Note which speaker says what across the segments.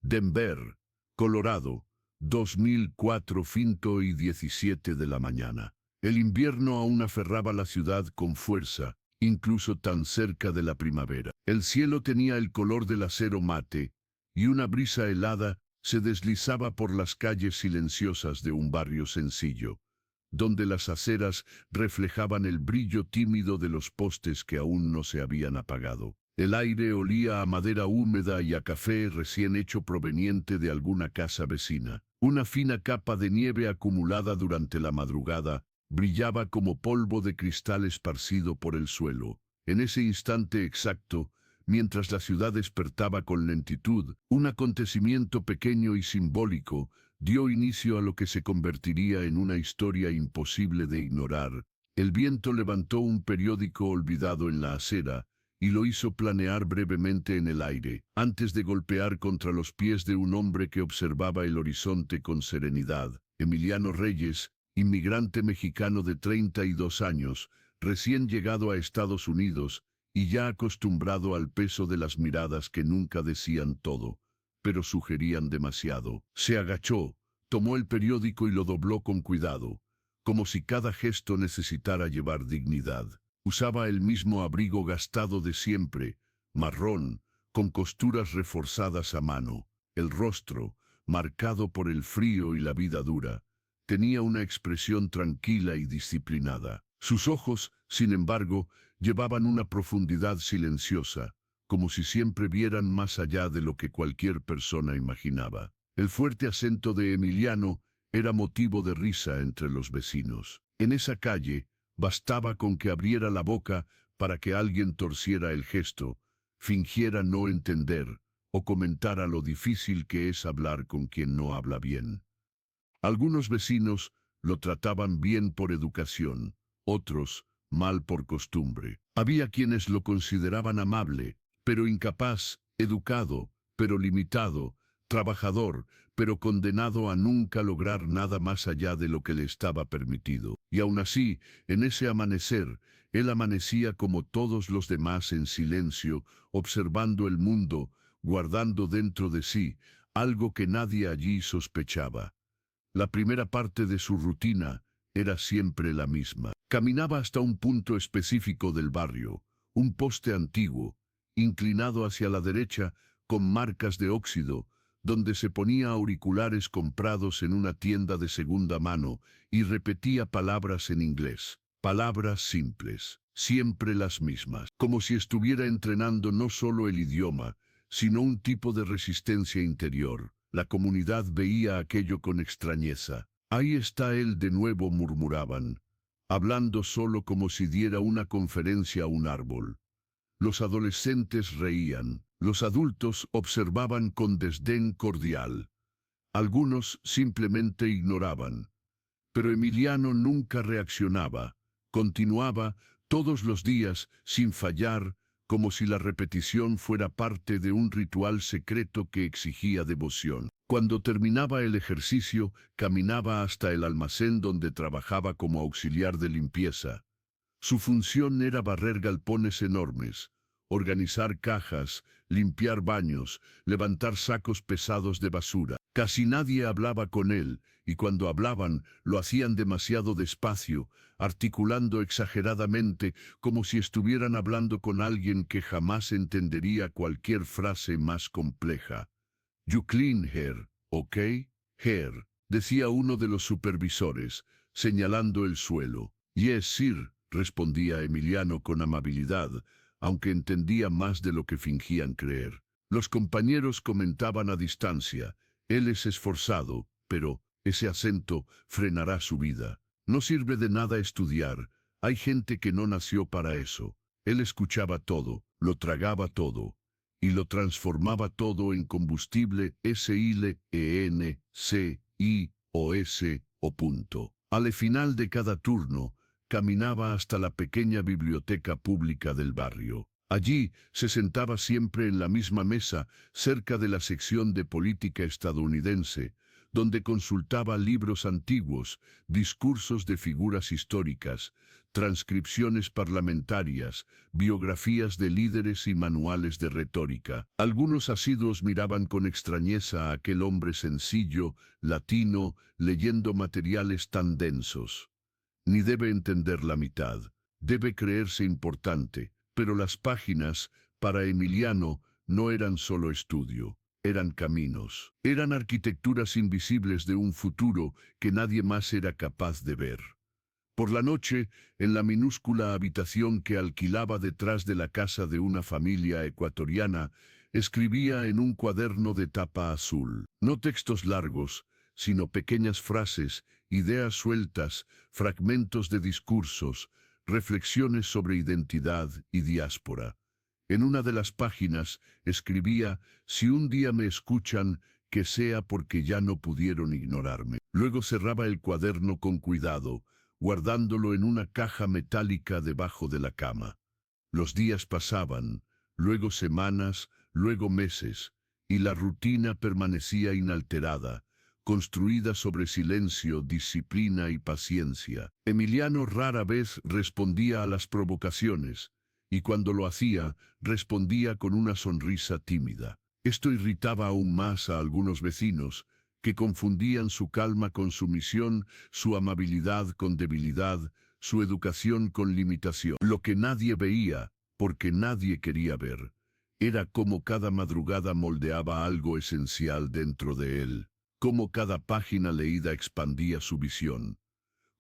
Speaker 1: Denver, Colorado, 2004:17 de la mañana. El invierno aún aferraba la ciudad con fuerza, incluso tan cerca de la primavera. El cielo tenía el color del acero mate, y una brisa helada se deslizaba por las calles silenciosas de un barrio sencillo, donde las aceras reflejaban el brillo tímido de los postes que aún no se habían apagado. El aire olía a madera húmeda y a café recién hecho proveniente de alguna casa vecina. Una fina capa de nieve acumulada durante la madrugada brillaba como polvo de cristal esparcido por el suelo. En ese instante exacto, mientras la ciudad despertaba con lentitud, un acontecimiento pequeño y simbólico dio inicio a lo que se convertiría en una historia imposible de ignorar. El viento levantó un periódico olvidado en la acera y lo hizo planear brevemente en el aire, antes de golpear contra los pies de un hombre que observaba el horizonte con serenidad. Emiliano Reyes, inmigrante mexicano de 32 años, recién llegado a Estados Unidos y ya acostumbrado al peso de las miradas que nunca decían todo, pero sugerían demasiado. Se agachó, tomó el periódico y lo dobló con cuidado, como si cada gesto necesitara llevar dignidad. Usaba el mismo abrigo gastado de siempre, marrón, con costuras reforzadas a mano. El rostro, marcado por el frío y la vida dura, tenía una expresión tranquila y disciplinada. Sus ojos, sin embargo, llevaban una profundidad silenciosa, como si siempre vieran más allá de lo que cualquier persona imaginaba. El fuerte acento de Emiliano era motivo de risa entre los vecinos. En esa calle, bastaba con que abriera la boca para que alguien torciera el gesto, fingiera no entender o comentara lo difícil que es hablar con quien no habla bien. Algunos vecinos lo trataban bien por educación, otros mal por costumbre. Había quienes lo consideraban amable, pero incapaz, educado, pero limitado, trabajador, pero condenado a nunca lograr nada más allá de lo que le estaba permitido. Y aún así, en ese amanecer, él amanecía como todos los demás en silencio, observando el mundo, guardando dentro de sí algo que nadie allí sospechaba. La primera parte de su rutina era siempre la misma. Caminaba hasta un punto específico del barrio, un poste antiguo, inclinado hacia la derecha, con marcas de óxido, donde se ponía auriculares comprados en una tienda de segunda mano y repetía palabras en inglés. Palabras simples, siempre las mismas, como si estuviera entrenando no solo el idioma, sino un tipo de resistencia interior. La comunidad veía aquello con extrañeza. Ahí está él de nuevo, murmuraban, hablando solo como si diera una conferencia a un árbol. Los adolescentes reían, los adultos observaban con desdén cordial. Algunos simplemente ignoraban. Pero Emiliano nunca reaccionaba. Continuaba todos los días, sin fallar, como si la repetición fuera parte de un ritual secreto que exigía devoción. Cuando terminaba el ejercicio, caminaba hasta el almacén donde trabajaba como auxiliar de limpieza. Su función era barrer galpones enormes, organizar cajas, limpiar baños, levantar sacos pesados de basura. Casi nadie hablaba con él, y cuando hablaban, lo hacían demasiado despacio, articulando exageradamente, como si estuvieran hablando con alguien que jamás entendería cualquier frase más compleja. "You clean here, ¿ok? Here", decía uno de los supervisores, señalando el suelo. "Yes, sir", respondía Emiliano con amabilidad, aunque entendía más de lo que fingían creer. Los compañeros comentaban a distancia: "Él es esforzado, pero ese acento frenará su vida. No sirve de nada estudiar, hay gente que no nació para eso". Él escuchaba todo, lo tragaba todo, y lo transformaba todo en combustible SILENCIOS. Al final de cada turno, caminaba hasta la pequeña biblioteca pública del barrio. Allí se sentaba siempre en la misma mesa, cerca de la sección de política estadounidense, donde consultaba libros antiguos, discursos de figuras históricas, transcripciones parlamentarias, biografías de líderes y manuales de retórica. Algunos asiduos miraban con extrañeza a aquel hombre sencillo, latino, leyendo materiales tan densos. Ni debe entender la mitad, debe creerse importante, pero las páginas, para Emiliano, no eran solo estudio, eran caminos, eran arquitecturas invisibles de un futuro que nadie más era capaz de ver. Por la noche, en la minúscula habitación que alquilaba detrás de la casa de una familia ecuatoriana, escribía en un cuaderno de tapa azul, no textos largos, sino pequeñas frases, ideas sueltas, fragmentos de discursos, reflexiones sobre identidad y diáspora. En una de las páginas escribía: «Si un día me escuchan, que sea porque ya no pudieron ignorarme». Luego cerraba el cuaderno con cuidado, guardándolo en una caja metálica debajo de la cama. Los días pasaban, luego semanas, luego meses, y la rutina permanecía inalterada, construida sobre silencio, disciplina y paciencia. Emiliano rara vez respondía a las provocaciones, y cuando lo hacía, respondía con una sonrisa tímida. Esto irritaba aún más a algunos vecinos, que confundían su calma con sumisión, su amabilidad con debilidad, su educación con limitación. Lo que nadie veía, porque nadie quería ver, era cómo cada madrugada moldeaba algo esencial dentro de él, cómo cada página leída expandía su visión,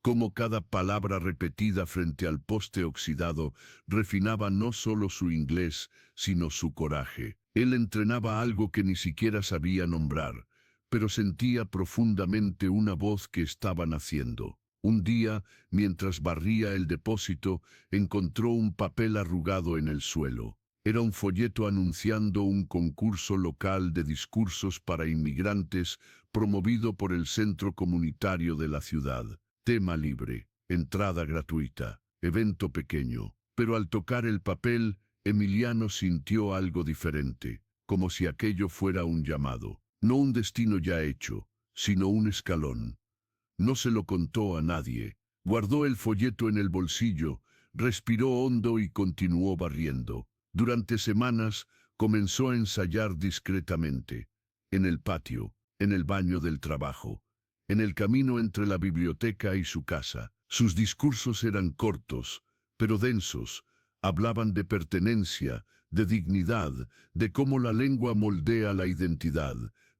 Speaker 1: cómo cada palabra repetida frente al poste oxidado refinaba no solo su inglés, sino su coraje. Él entrenaba algo que ni siquiera sabía nombrar, pero sentía profundamente una voz que estaba naciendo. Un día, mientras barría el depósito, encontró un papel arrugado en el suelo. Era un folleto anunciando un concurso local de discursos para inmigrantes promovido por el centro comunitario de la ciudad. Tema libre, entrada gratuita, evento pequeño. Pero al tocar el papel, Emiliano sintió algo diferente, como si aquello fuera un llamado. No un destino ya hecho, sino un escalón. No se lo contó a nadie. Guardó el folleto en el bolsillo, respiró hondo y continuó barriendo. Durante semanas comenzó a ensayar discretamente. En el patio, en el baño del trabajo, en el camino entre la biblioteca y su casa. Sus discursos eran cortos, pero densos. Hablaban de pertenencia, de dignidad, de cómo la lengua moldea la identidad,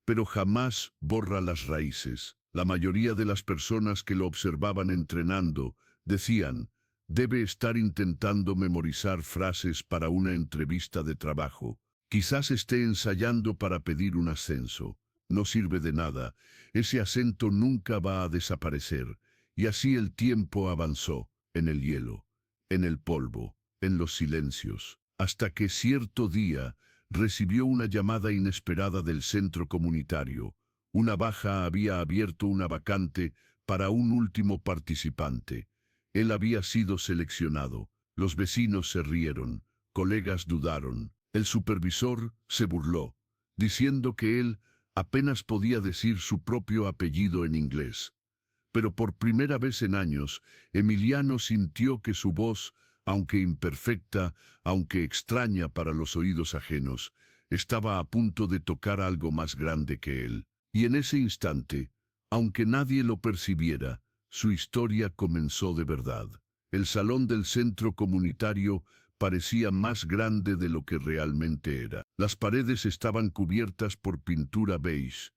Speaker 1: pero jamás borra las raíces. La mayoría de las personas que lo observaban entrenando decían: debe estar intentando memorizar frases para una entrevista de trabajo. Quizás esté ensayando para pedir un ascenso. No sirve de nada, ese acento nunca va a desaparecer. Y así el tiempo avanzó, en el hielo, en el polvo, en los silencios, hasta que cierto día recibió una llamada inesperada del centro comunitario. Una baja había abierto una vacante para un último participante. Él había sido seleccionado. Los vecinos se rieron, colegas dudaron. El supervisor se burló, diciendo que él apenas podía decir su propio apellido en inglés. Pero por primera vez en años, Emiliano sintió que su voz, aunque imperfecta, aunque extraña para los oídos ajenos, estaba a punto de tocar algo más grande que él. Y en ese instante, aunque nadie lo percibiera, su historia comenzó de verdad. El salón del centro comunitario parecía más grande de lo que realmente era. Las paredes estaban cubiertas por pintura beige,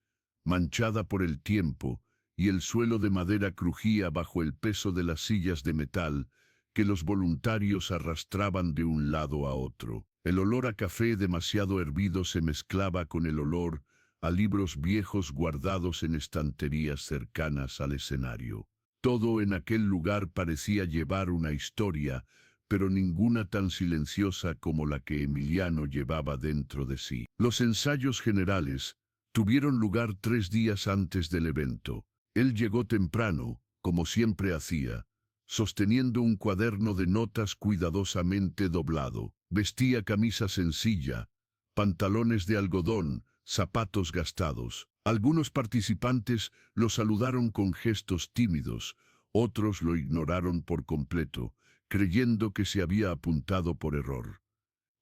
Speaker 1: manchada por el tiempo, y el suelo de madera crujía bajo el peso de las sillas de metal que los voluntarios arrastraban de un lado a otro. El olor a café demasiado hervido se mezclaba con el olor a libros viejos guardados en estanterías cercanas al escenario. Todo en aquel lugar parecía llevar una historia, pero ninguna tan silenciosa como la que Emiliano llevaba dentro de sí. Los ensayos generales tuvieron lugar 3 días antes del evento. Él llegó temprano, como siempre hacía, sosteniendo un cuaderno de notas cuidadosamente doblado. Vestía camisa sencilla, pantalones de algodón, zapatos gastados. Algunos participantes lo saludaron con gestos tímidos, otros lo ignoraron por completo, creyendo que se había apuntado por error.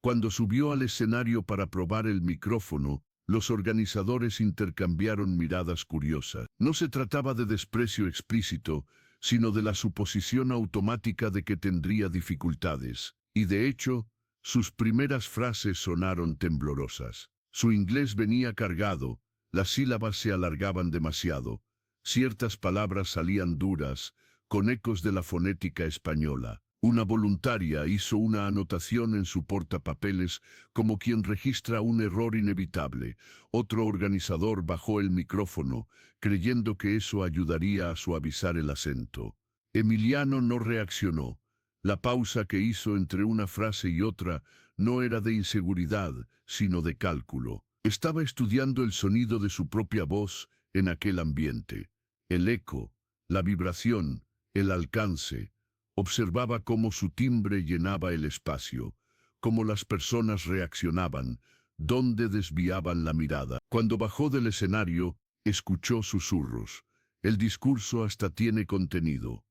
Speaker 1: Cuando subió al escenario para probar el micrófono, los organizadores intercambiaron miradas curiosas. No se trataba de desprecio explícito, sino de la suposición automática de que tendría dificultades. Y de hecho, sus primeras frases sonaron temblorosas. Su inglés venía cargado, las sílabas se alargaban demasiado, ciertas palabras salían duras, con ecos de la fonética española. Una voluntaria hizo una anotación en su portapapeles como quien registra un error inevitable. Otro organizador bajó el micrófono, creyendo que eso ayudaría a suavizar el acento. Emiliano no reaccionó. La pausa que hizo entre una frase y otra no era de inseguridad, sino de cálculo. Estaba estudiando el sonido de su propia voz en aquel ambiente. El eco, la vibración, el alcance. Observaba cómo su timbre llenaba el espacio, cómo las personas reaccionaban, dónde desviaban la mirada. Cuando bajó del escenario, escuchó susurros. El discurso hasta tiene contenido,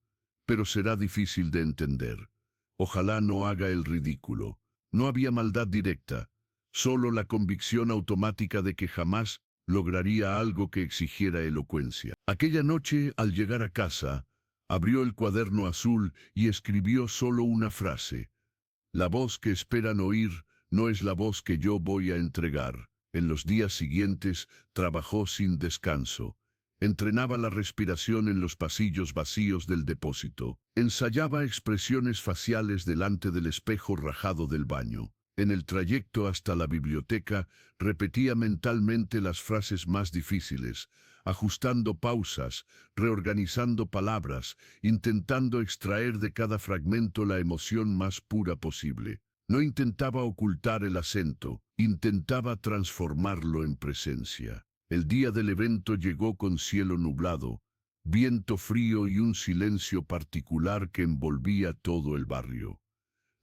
Speaker 1: pero será difícil de entender. Ojalá no haga el ridículo. No había maldad directa, solo la convicción automática de que jamás lograría algo que exigiera elocuencia. Aquella noche, al llegar a casa, abrió el cuaderno azul y escribió solo una frase. La voz que esperan oír no es la voz que yo voy a entregar. En los días siguientes trabajó sin descanso. Entrenaba la respiración en los pasillos vacíos del depósito. Ensayaba expresiones faciales delante del espejo rajado del baño. En el trayecto hasta la biblioteca, repetía mentalmente las frases más difíciles, ajustando pausas, reorganizando palabras, intentando extraer de cada fragmento la emoción más pura posible. No intentaba ocultar el acento, intentaba transformarlo en presencia. El día del evento llegó con cielo nublado, viento frío y un silencio particular que envolvía todo el barrio.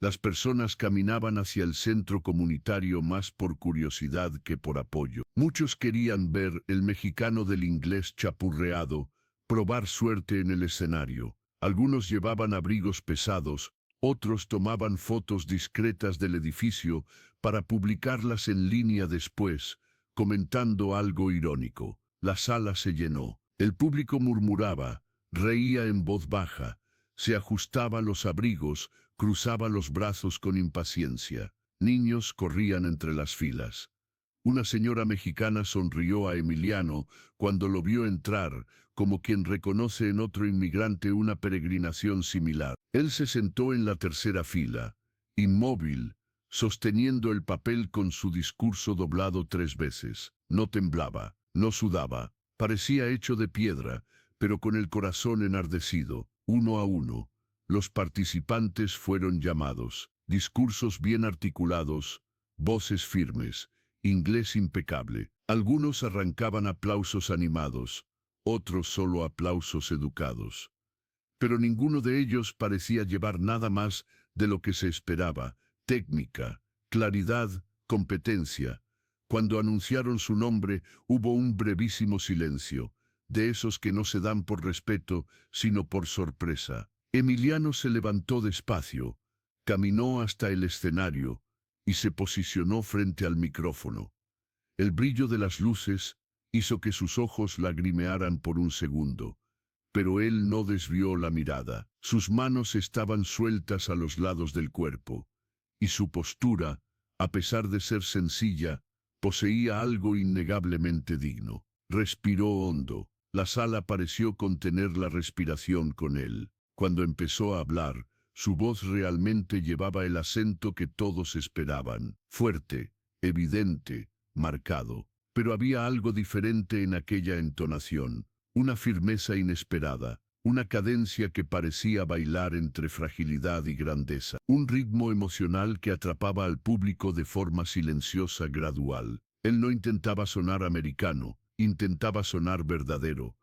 Speaker 1: Las personas caminaban hacia el centro comunitario más por curiosidad que por apoyo. Muchos querían ver el mexicano del inglés chapurreado, probar suerte en el escenario. Algunos llevaban abrigos pesados, otros tomaban fotos discretas del edificio para publicarlas en línea después, comentando algo irónico. La sala se llenó. El público murmuraba, reía en voz baja, se ajustaba los abrigos, cruzaba los brazos con impaciencia. Niños corrían entre las filas. Una señora mexicana sonrió a Emiliano cuando lo vio entrar, como quien reconoce en otro inmigrante una peregrinación similar. Él se sentó en la tercera fila, inmóvil, sosteniendo el papel con su discurso doblado 3 veces. No temblaba, no sudaba, parecía hecho de piedra, pero con el corazón enardecido. Uno a uno, los participantes fueron llamados. Discursos bien articulados, voces firmes, inglés impecable. Algunos arrancaban aplausos animados, otros solo aplausos educados. Pero ninguno de ellos parecía llevar nada más de lo que se esperaba: técnica, claridad, competencia. Cuando anunciaron su nombre, hubo un brevísimo silencio, de esos que no se dan por respeto, sino por sorpresa. Emiliano se levantó despacio, caminó hasta el escenario y se posicionó frente al micrófono. El brillo de las luces hizo que sus ojos lagrimearan por un segundo, pero él no desvió la mirada. Sus manos estaban sueltas a los lados del cuerpo, y su postura, a pesar de ser sencilla, poseía algo innegablemente digno. Respiró hondo. La sala pareció contener la respiración con él. Cuando empezó a hablar, su voz realmente llevaba el acento que todos esperaban. Fuerte, evidente, marcado. Pero había algo diferente en aquella entonación, una firmeza inesperada, una cadencia que parecía bailar entre fragilidad y grandeza, un ritmo emocional que atrapaba al público de forma silenciosa, gradual. Él no intentaba sonar americano, intentaba sonar verdadero.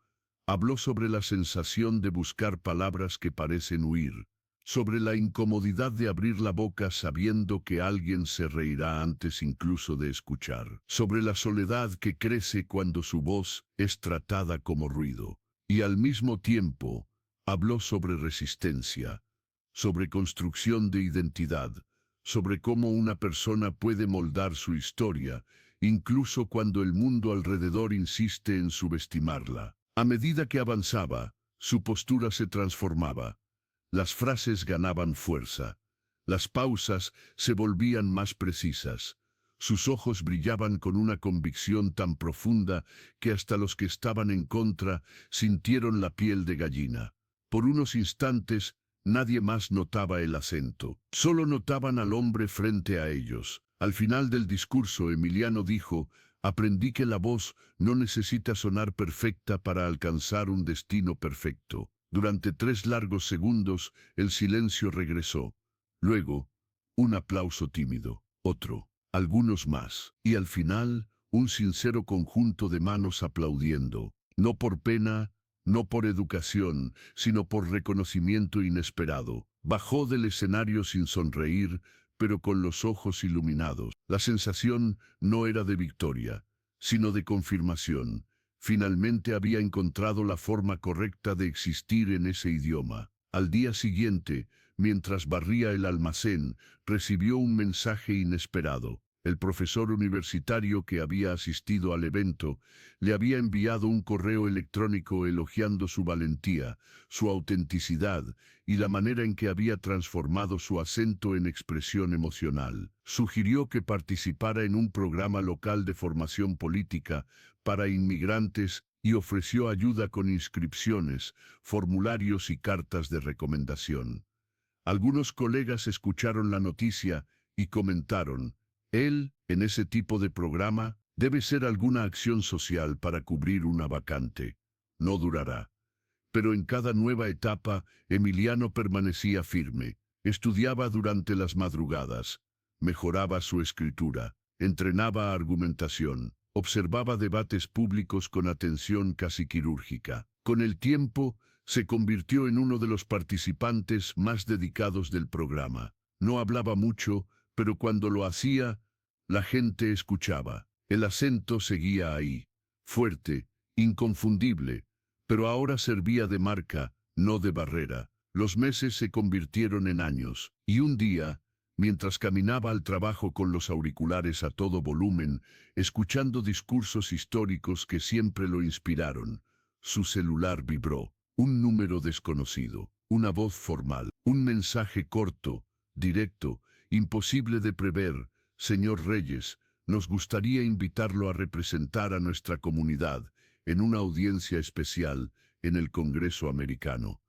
Speaker 1: Habló sobre la sensación de buscar palabras que parecen huir, sobre la incomodidad de abrir la boca sabiendo que alguien se reirá antes incluso de escuchar, sobre la soledad que crece cuando su voz es tratada como ruido. Y al mismo tiempo, habló sobre resistencia, sobre construcción de identidad, sobre cómo una persona puede moldar su historia, incluso cuando el mundo alrededor insiste en subestimarla. A medida que avanzaba, su postura se transformaba. Las frases ganaban fuerza. Las pausas se volvían más precisas. Sus ojos brillaban con una convicción tan profunda que hasta los que estaban en contra sintieron la piel de gallina. Por unos instantes, nadie más notaba el acento. Solo notaban al hombre frente a ellos. Al final del discurso, Emiliano dijo: «Aprendí que la voz no necesita sonar perfecta para alcanzar un destino perfecto». Durante 3 largos segundos, el silencio regresó. Luego, un aplauso tímido, otro, algunos más, y al final, un sincero conjunto de manos aplaudiendo, no por pena, no por educación, sino por reconocimiento inesperado. Bajó del escenario sin sonreír, pero con los ojos iluminados. La sensación no era de victoria, sino de confirmación. Finalmente había encontrado la forma correcta de existir en ese idioma. Al día siguiente, mientras barría el almacén, recibió un mensaje inesperado. El profesor universitario que había asistido al evento le había enviado un correo electrónico elogiando su valentía, su autenticidad y la manera en que había transformado su acento en expresión emocional. Sugirió que participara en un programa local de formación política para inmigrantes y ofreció ayuda con inscripciones, formularios y cartas de recomendación. Algunos colegas escucharon la noticia y comentaron: «Él, en ese tipo de programa, debe ser alguna acción social para cubrir una vacante. No durará». Pero en cada nueva etapa, Emiliano permanecía firme. Estudiaba durante las madrugadas, mejoraba su escritura, entrenaba argumentación, observaba debates públicos con atención casi quirúrgica. Con el tiempo, se convirtió en uno de los participantes más dedicados del programa. No hablaba mucho, pero cuando lo hacía, la gente escuchaba. El acento seguía ahí, fuerte, inconfundible, pero ahora servía de marca, no de barrera. Los meses se convirtieron en años, y un día, mientras caminaba al trabajo con los auriculares a todo volumen, escuchando discursos históricos que siempre lo inspiraron, su celular vibró. Un número desconocido, una voz formal, un mensaje corto, directo, imposible de prever. «Señor Reyes, nos gustaría invitarlo a representar a nuestra comunidad en una audiencia especial en el Congreso americano».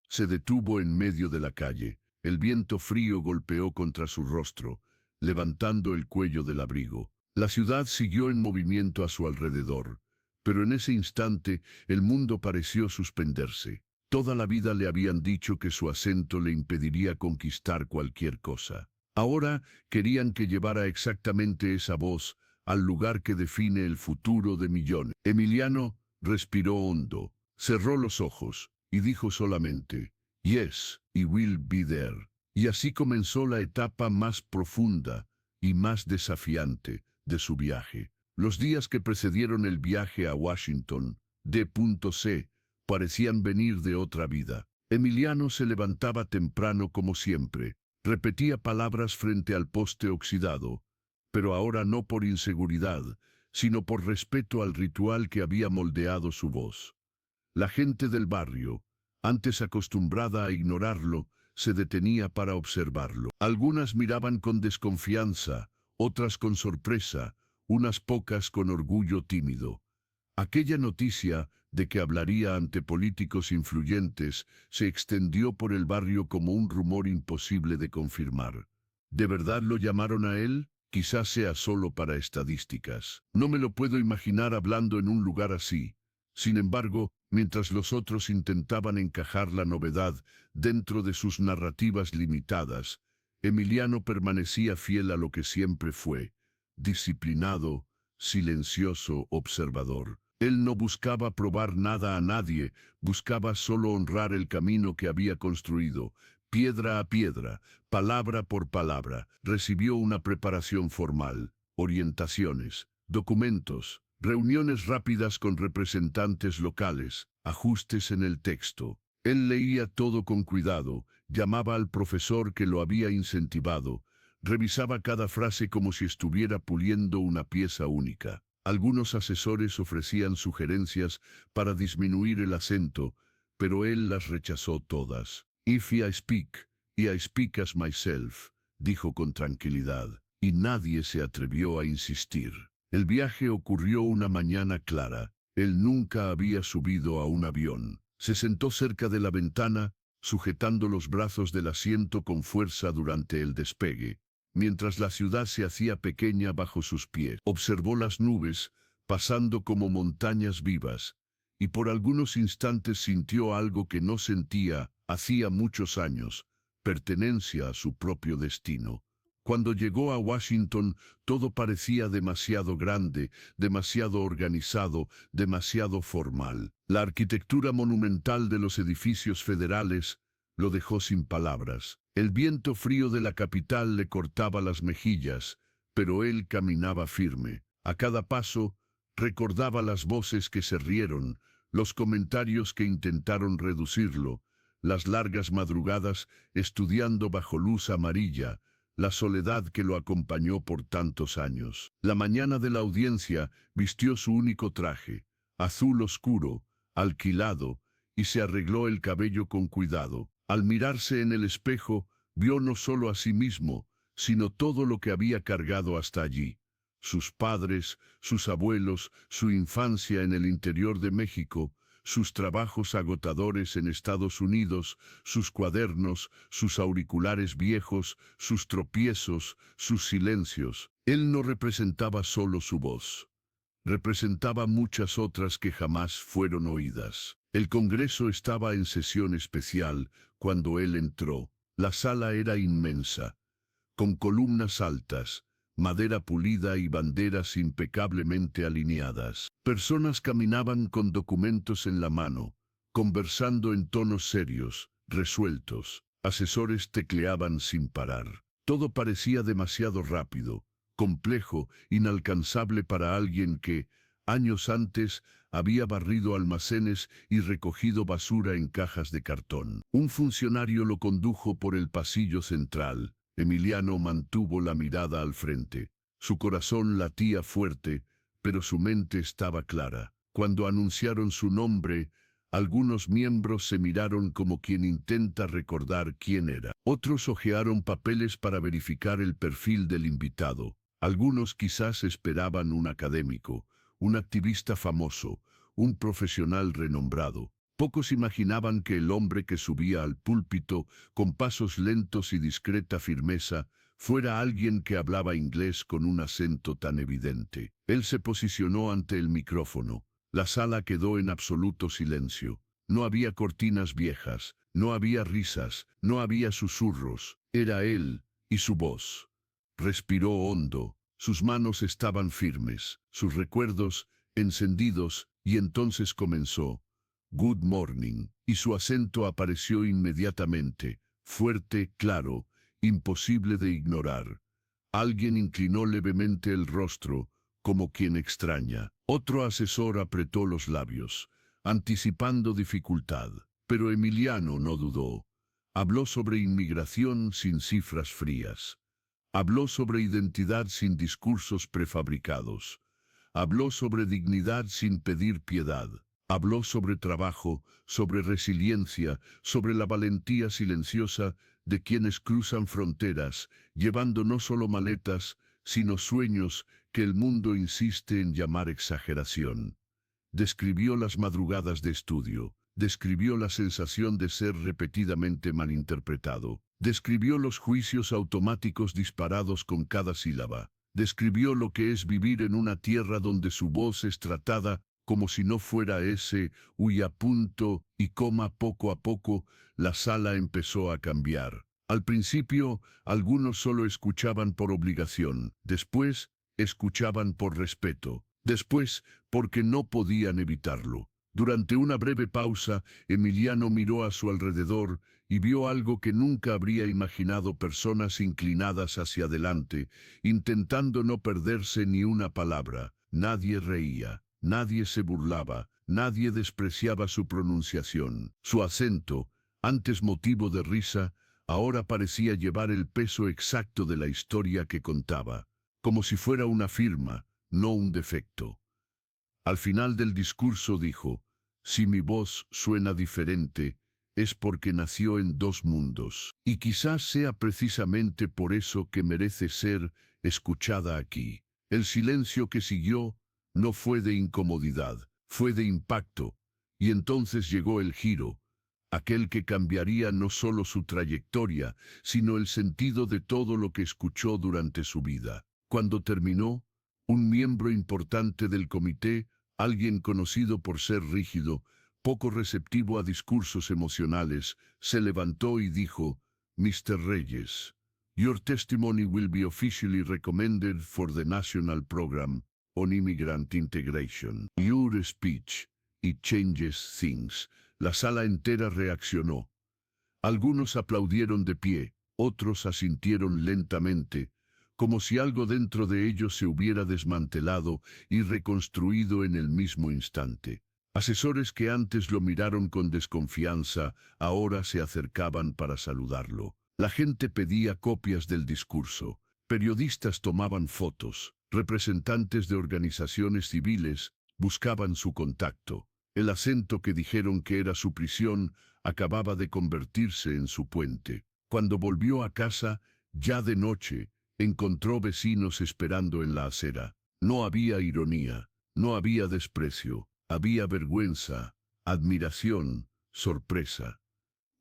Speaker 1: Se detuvo en medio de la calle. El viento frío golpeó contra su rostro, levantando el cuello del abrigo. La ciudad siguió en movimiento a su alrededor, pero en ese instante el mundo pareció suspenderse. Toda la vida le habían dicho que su acento le impediría conquistar cualquier cosa. Ahora querían que llevara exactamente esa voz al lugar que define el futuro de millones. Emiliano respiró hondo, cerró los ojos y dijo solamente: «Yes, I will be there». Y así comenzó la etapa más profunda y más desafiante de su viaje. Los días que precedieron el viaje a Washington, D.C., parecían venir de otra vida. Emiliano se levantaba temprano como siempre, repetía palabras frente al poste oxidado, pero ahora no por inseguridad, sino por respeto al ritual que había moldeado su voz. La gente del barrio, antes acostumbrada a ignorarlo, se detenía para observarlo. Algunas miraban con desconfianza, otras con sorpresa, unas pocas con orgullo tímido. Aquella noticia de que hablaría ante políticos influyentes se extendió por el barrio como un rumor imposible de confirmar. ¿De verdad lo llamaron a él? Quizás sea solo para estadísticas. No me lo puedo imaginar hablando en un lugar así. Sin embargo, mientras los otros intentaban encajar la novedad dentro de sus narrativas limitadas, Emiliano permanecía fiel a lo que siempre fue: disciplinado, silencioso, observador. Él no buscaba probar nada a nadie, buscaba solo honrar el camino que había construido, piedra a piedra, palabra por palabra, recibió una preparación formal, orientaciones, documentos, reuniones rápidas con representantes locales, ajustes en el texto. Él leía todo con cuidado, llamaba al profesor que lo había incentivado, revisaba cada frase como si estuviera puliendo una pieza única. Algunos asesores ofrecían sugerencias para disminuir el acento, pero él las rechazó todas. If I speak as myself, dijo con tranquilidad, y nadie se atrevió a insistir. El viaje ocurrió una mañana clara. Él nunca había subido a un avión. Se sentó cerca de la ventana, sujetando los brazos del asiento con fuerza durante el despegue, mientras la ciudad se hacía pequeña bajo sus pies. Observó las nubes, pasando como montañas vivas, y por algunos instantes sintió algo que no sentía hacía muchos años, pertenencia a su propio destino. Cuando llegó a Washington, todo parecía demasiado grande, demasiado organizado, demasiado formal. La arquitectura monumental de los edificios federales lo dejó sin palabras. El viento frío de la capital le cortaba las mejillas, pero él caminaba firme. A cada paso, recordaba las voces que se rieron, los comentarios que intentaron reducirlo, las largas madrugadas estudiando bajo luz amarilla, la soledad que lo acompañó por tantos años. La mañana de la audiencia vistió su único traje, azul oscuro, alquilado, y se arregló el cabello con cuidado. Al mirarse en el espejo, vio no solo a sí mismo, sino todo lo que había cargado hasta allí. Sus padres, sus abuelos, su infancia en el interior de México, sus trabajos agotadores en Estados Unidos, sus cuadernos, sus auriculares viejos, sus tropiezos, sus silencios. Él no representaba solo su voz. Representaba muchas otras que jamás fueron oídas. El Congreso estaba en sesión especial cuando él entró. La sala era inmensa, con columnas altas, madera pulida y banderas impecablemente alineadas. Personas caminaban con documentos en la mano, conversando en tonos serios, resueltos. Asesores tecleaban sin parar. Todo parecía demasiado rápido, complejo, inalcanzable para alguien que, años antes, había barrido almacenes y recogido basura en cajas de cartón. Un funcionario lo condujo por el pasillo central. Emiliano mantuvo la mirada al frente. Su corazón latía fuerte, pero su mente estaba clara. Cuando anunciaron su nombre, algunos miembros se miraron como quien intenta recordar quién era. Otros hojearon papeles para verificar el perfil del invitado. Algunos quizás esperaban un académico, un activista famoso, un profesional renombrado. Pocos imaginaban que el hombre que subía al púlpito, con pasos lentos y discreta firmeza, fuera alguien que hablaba inglés con un acento tan evidente. Él se posicionó ante el micrófono. La sala quedó en absoluto silencio. No había cortinas viejas, no había risas, no había susurros. Era él y su voz. Respiró hondo. Sus manos estaban firmes, sus recuerdos encendidos, y entonces comenzó. Good morning, y su acento apareció inmediatamente, fuerte, claro, imposible de ignorar. Alguien inclinó levemente el rostro, como quien extraña. Otro asesor apretó los labios, anticipando dificultad. Pero Emiliano no dudó. Habló sobre inmigración sin cifras frías. Habló sobre identidad sin discursos prefabricados. Habló sobre dignidad sin pedir piedad. Habló sobre trabajo, sobre resiliencia, sobre la valentía silenciosa de quienes cruzan fronteras, llevando no solo maletas, sino sueños que el mundo insiste en llamar exageración. Describió las madrugadas de estudio, describió la sensación de ser repetidamente malinterpretado, describió los juicios automáticos disparados con cada sílaba, describió lo que es vivir en una tierra donde su voz es tratada como si no fuera ese, a punto y coma. Poco a poco, la sala empezó a cambiar. Al principio, algunos solo escuchaban por obligación, después, escuchaban por respeto, después, porque no podían evitarlo. Durante una breve pausa, Emiliano miró a su alrededor y vio algo que nunca habría imaginado: personas inclinadas hacia adelante, intentando no perderse ni una palabra. Nadie reía, nadie se burlaba, nadie despreciaba su pronunciación. Su acento, antes motivo de risa, ahora parecía llevar el peso exacto de la historia que contaba, como si fuera una firma, no un defecto. Al final del discurso dijo: si mi voz suena diferente, es porque nació en dos mundos, y quizás sea precisamente por eso que merece ser escuchada aquí. El silencio que siguió no fue de incomodidad, fue de impacto, y entonces llegó el giro, aquel que cambiaría no solo su trayectoria, sino el sentido de todo lo que escuchó durante su vida. Cuando terminó, un miembro importante del comité, alguien conocido por ser rígido, poco receptivo a discursos emocionales, se levantó y dijo: Mr. Reyes, your testimony will be officially recommended for the National Program on Immigrant Integration. Your speech, it changes things. La sala entera reaccionó. Algunos aplaudieron de pie, otros asintieron lentamente, como si algo dentro de ellos se hubiera desmantelado y reconstruido en el mismo instante. Asesores que antes lo miraron con desconfianza, ahora se acercaban para saludarlo. La gente pedía copias del discurso. Periodistas tomaban fotos. Representantes de organizaciones civiles buscaban su contacto. El acento que dijeron que era su prisión acababa de convertirse en su puente. Cuando volvió a casa, ya de noche, encontró vecinos esperando en la acera. No había ironía, no había desprecio, había vergüenza, admiración, sorpresa.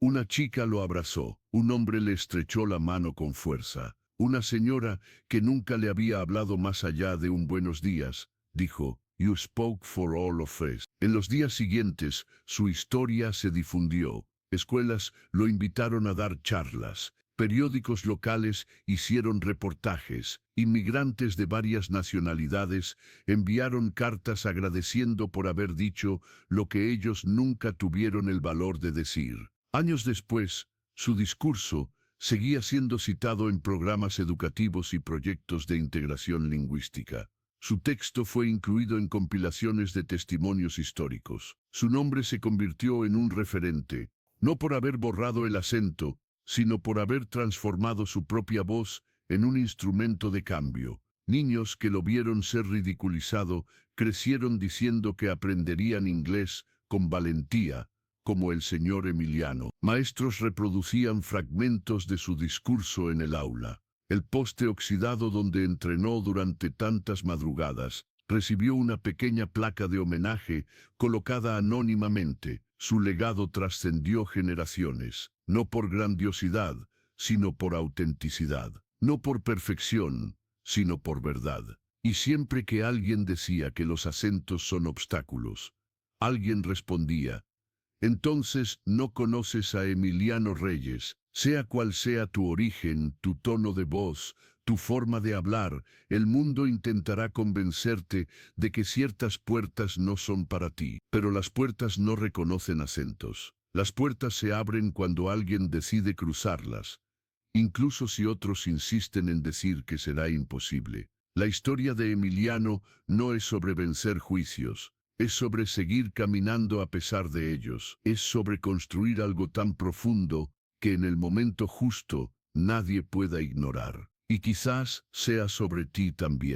Speaker 1: Una chica lo abrazó, un hombre le estrechó la mano con fuerza. Una señora, que nunca le había hablado más allá de un buenos días, dijo: You spoke for all of us. En los días siguientes, su historia se difundió. Escuelas lo invitaron a dar charlas. Periódicos locales hicieron reportajes. Inmigrantes de varias nacionalidades enviaron cartas agradeciendo por haber dicho lo que ellos nunca tuvieron el valor de decir. Años después, su discurso seguía siendo citado en programas educativos y proyectos de integración lingüística. Su texto fue incluido en compilaciones de testimonios históricos. Su nombre se convirtió en un referente, no por haber borrado el acento, sino por haber transformado su propia voz en un instrumento de cambio. Niños que lo vieron ser ridiculizado crecieron diciendo que aprenderían inglés con valentía, como el señor Emiliano. Maestros reproducían fragmentos de su discurso en el aula. El poste oxidado donde entrenó durante tantas madrugadas recibió una pequeña placa de homenaje colocada anónimamente. Su legado trascendió generaciones, no por grandiosidad, sino por autenticidad, no por perfección, sino por verdad. Y siempre que alguien decía que los acentos son obstáculos, alguien respondía: entonces no conoces a Emiliano Reyes. Sea cual sea tu origen, tu tono de voz, tu forma de hablar, el mundo intentará convencerte de que ciertas puertas no son para ti. Pero las puertas no reconocen acentos. Las puertas se abren cuando alguien decide cruzarlas, incluso si otros insisten en decir que será imposible. La historia de Emiliano no es sobre vencer juicios. Es sobre seguir caminando a pesar de ellos. Es sobre construir algo tan profundo que en el momento justo nadie pueda ignorar. Y quizás sea sobre ti también.